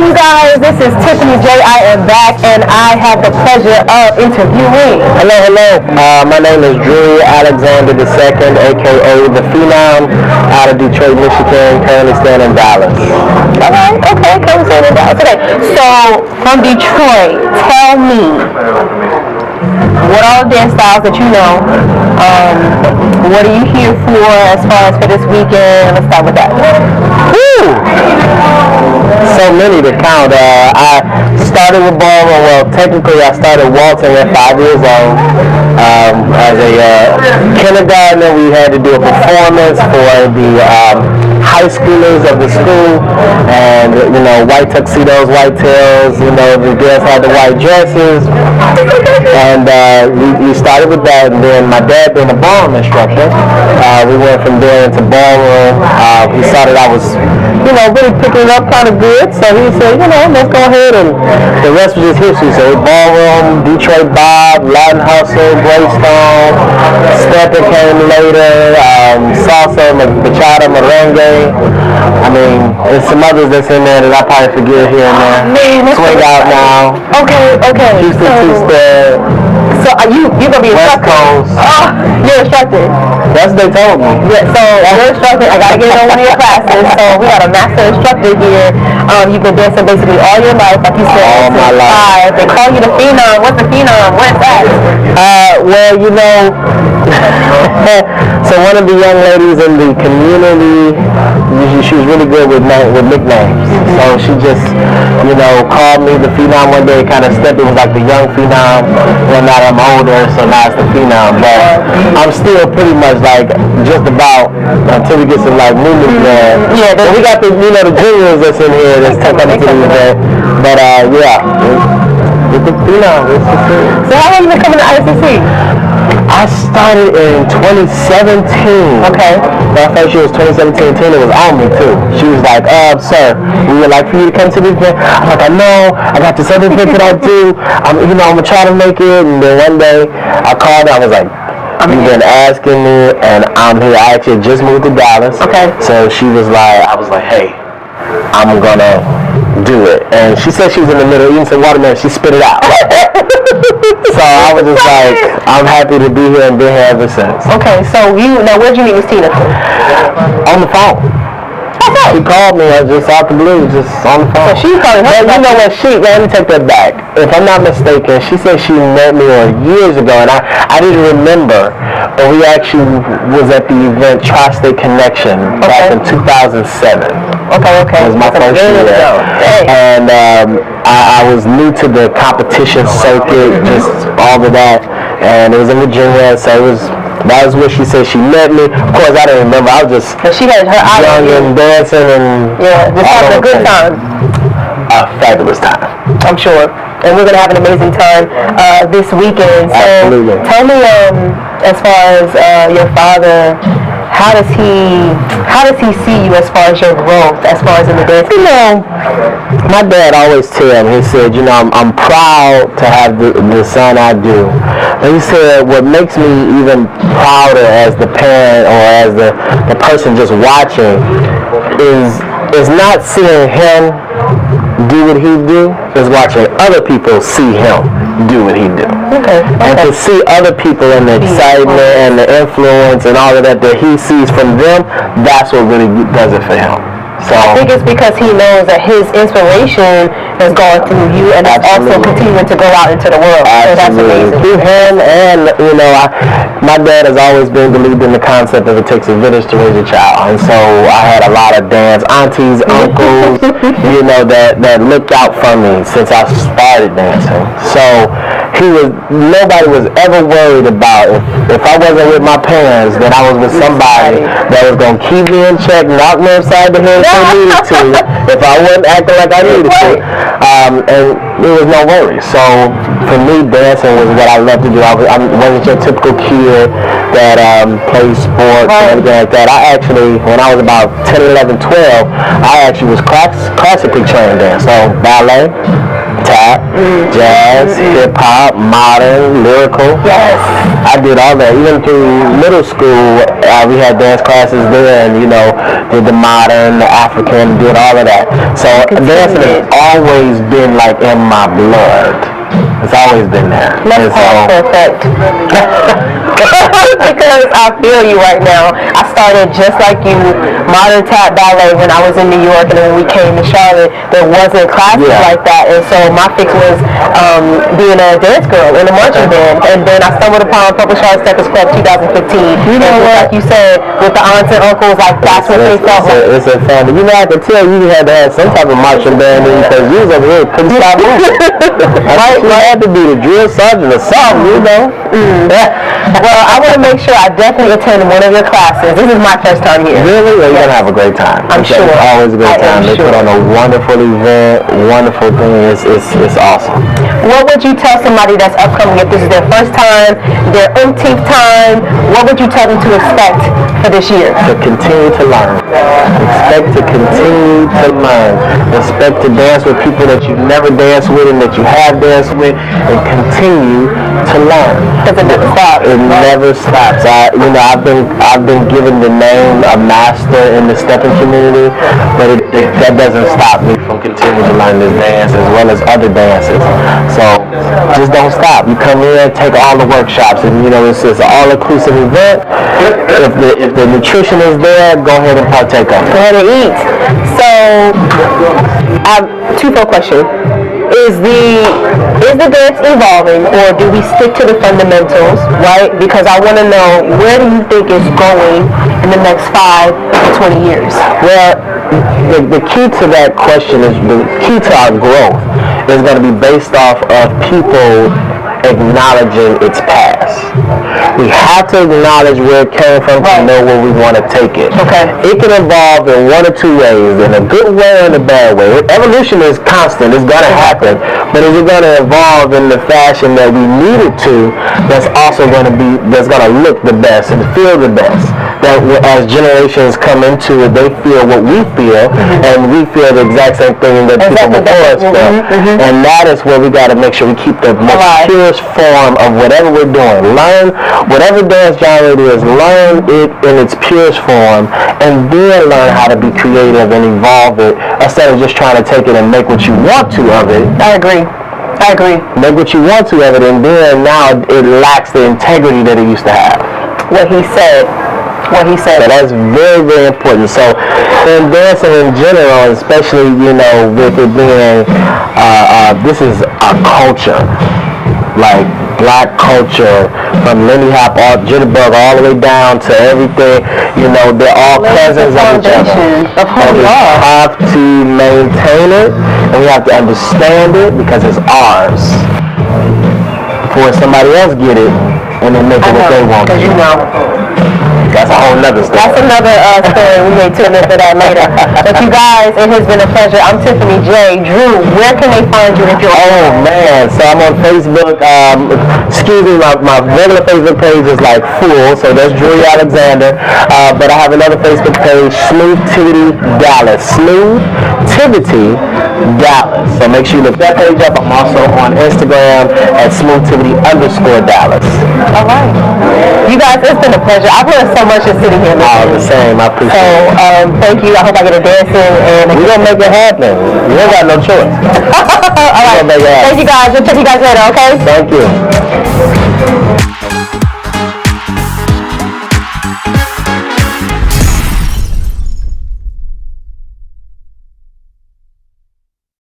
you guys, this is Tiffany, Jaye. I am back and I have the pleasure of interviewing. Hello. My name is Drewry Alexander II, aka The Phenom, out of Detroit, Michigan, currently staying in Dallas. Alright, okay, currently staying in Dallas. Okay, so from Detroit, tell me, what are the dance styles that you know? What are you here for as far as for this weekend? Let's start with that. Woo! So many to count. I started with ballroom. Well, technically I started waltzing at 5 years old. As a kindergartner, we had to do a performance for the high schoolers of the school, and white tuxedos, white tails. The girls had the white dresses, and we started with that. And then my dad being a ballroom instructor, we went from there into ballroom. He saw that I was, really picking it up kind of good, so he said, let's go ahead, and the rest was just history. So ballroom, Detroit Bob, Latin Hustle, Greystone, Steppin came later, salsa, bachata, merengue. I mean, there's some others that's in there that I probably forget here and there. Swing out now. Okay. Houston two-step. So you gonna be West Coast. Oh, you're instructed. That's what they told me. Yeah, so you're instructed. I gotta get on one of your classes. So we got a master instructor here. You've been dancing basically all your life, like you said. All my life. They call you the Phenom. What's the Phenom? What is that? So one of the young ladies in the community, she was really good with nicknames. So she just, called me the Phenom one day. Kind of Steppin was like the young Phenom. Well, now I'm older, so now it's the Phenom. But I'm still pretty much like just about until we get some like movement there. Yeah. So we got the the juniors that's in here that's taking into the event. But it's the Phenom. So how long have you been coming to ICC? I started in 2017. Okay. My first year was 2017. Tina was on me too. She was like, sir, we would like for you to come to this event. I'm like, I know, I got this other event that I do. I'm gonna try to make it. And then one day I called her, I was like, you've been asking me and I'm here. I actually just moved to Dallas. Okay. So she was like, I was like, hey, I'm gonna do it. And she said she was in the middle eating some watermelon. She spit it out. So I was just like, I'm happy to be here and been here ever since. Okay, so where'd you meet Miss Tina? On the phone. She called me just out the blue, just on the phone. So she called her. But let me take that back. If I'm not mistaken, she said she met me years ago, and I didn't remember. But we actually was at the event Tri-State Connection back in 2007. Okay. It was my first year. And I was new to the competition circuit, just all of that. And it was in Virginia, so that was where she said she met me. Of course, I didn't remember. I was just she had her young and dancing and just having a good time. A fabulous time, I'm sure. And we're gonna have an amazing time this weekend. So absolutely. Tell me, as far as your father, how does he see you as far as your growth, as far as in the dance? My dad always told me, he said, I'm proud to have the son I do. And he said, what makes me even prouder as the parent or as the person just watching is not seeing him do what he do, is watching other people see him do what he do. Okay. And to see other people and the excitement and the influence and all of that he sees from them, that's what really does it for him. So I think it's because he knows that his inspiration is going through you and it's also continuing to go out into the world. Absolutely. So that's amazing. Through him and, my dad has always believed in the concept of it takes a village to raise a child. And so I had a lot of dads, aunties, uncles, that looked out for me since I started dancing. So nobody was ever worried about if I wasn't with my parents, that I was with somebody that was going to keep me in check, knock me upside the head if I needed to, if I wasn't acting like I needed to. And there was no worry. So for me, dancing was what I loved to do. I wasn't your typical kid that plays sports and everything like that. I actually, when I was about 10, 11, 12, I actually was classically trained dance. So ballet, tap, jazz, hip-hop, modern, lyrical. Yes. I did all that. Even through middle school, we had dance classes there, and, did the modern, the African, did all of that. So dancing has always been like in my blood. It's always been there. Let's perfect. Because I feel you right now. I started just like you, modern tap ballet when I was in New York, and then when we came to Charlotte, there wasn't classes like that, and so my fix was being a dance girl in a marching band, and then I stumbled upon Public Charlotte Steppers Club 2015. You know what? Like you said, with the aunts and uncles, like that's what they felt like. It's a family. I could tell you had to have some type of marching band in because you was over here couldn't stop moving. I had to be the drill sergeant or something, Well, I want to make sure I definitely attend one of your classes. This is my first time here. Really? Well, you're going to have a great time. I'm sure. It's always a great time. They put on a wonderful event, wonderful thing. It's awesome. What would you tell somebody that's upcoming, if this is their first time, their umpteenth time, what would you tell them to expect for this year? To continue to learn. Expect to continue to learn. Expect to dance with people that you've never danced with and that you have danced with, and continue to learn. Because it never stops. It never stops. I've been given the name a master in the Steppin community, but that doesn't stop me from continuing to learn this dance as well as other dances. So just don't stop. You come in, take all the workshops, and it's an all-inclusive event. If the nutrition is there, go ahead and partake of it. Go ahead and eat. So I have two-fold question. Is the dance evolving, or do we stick to the fundamentals, right? Because I want to know, where do you think it's going in the next 5 to 20 years? Well, the key to that question is the key to our growth is going to be based off of people acknowledging its past. We have to acknowledge where it came from to know where we want to take it. Okay. It can evolve in one or two ways, in a good way or in a bad way. Evolution is constant. It's going to happen. But is it going to evolve in the fashion that we need it to, that's also going to look the best and feel the best? That as generations come into it, they feel what we feel, and we feel the exact same thing that people before us feel. And that is where we got to make sure we keep the most purest form of whatever we're doing. Learn whatever dance genre it is, learn it in its purest form, and then learn how to be creative and evolve it instead of just trying to take it and make what you want to of it. I agree. Make what you want to of it, and then now it lacks the integrity that it used to have. What he said. So that's very, very important. So in dancing in general, especially, with it being, this is a culture, like black culture, from Lindy Hop, Jitterbug, all the way down to everything, they're all cousins of each other. We have to maintain it, and we have to understand it because it's ours. Before somebody else get it, and then make it what they want. That's a whole nother story. That's another story. We may tune into that later. But you guys, it has been a pleasure. I'm Tiffany, Jaye, Drew. Where can they find you if you're So I'm on Facebook. My regular Facebook page is like full, so that's Drewry Alexander. But I have another Facebook page, Smoothtivity Dallas. Smoothtivity Dallas. So make sure you look that page up. I'm also on Instagram at Smoothtivity_Dallas. All right. You guys, it's been a pleasure. I've learned so much just sitting here. The same. I appreciate it. So, thank you. I hope I get a dance in. And we're going to make it happen. We ain't got no choice. All right. Thank you guys. We'll check you guys later, okay? Thank you.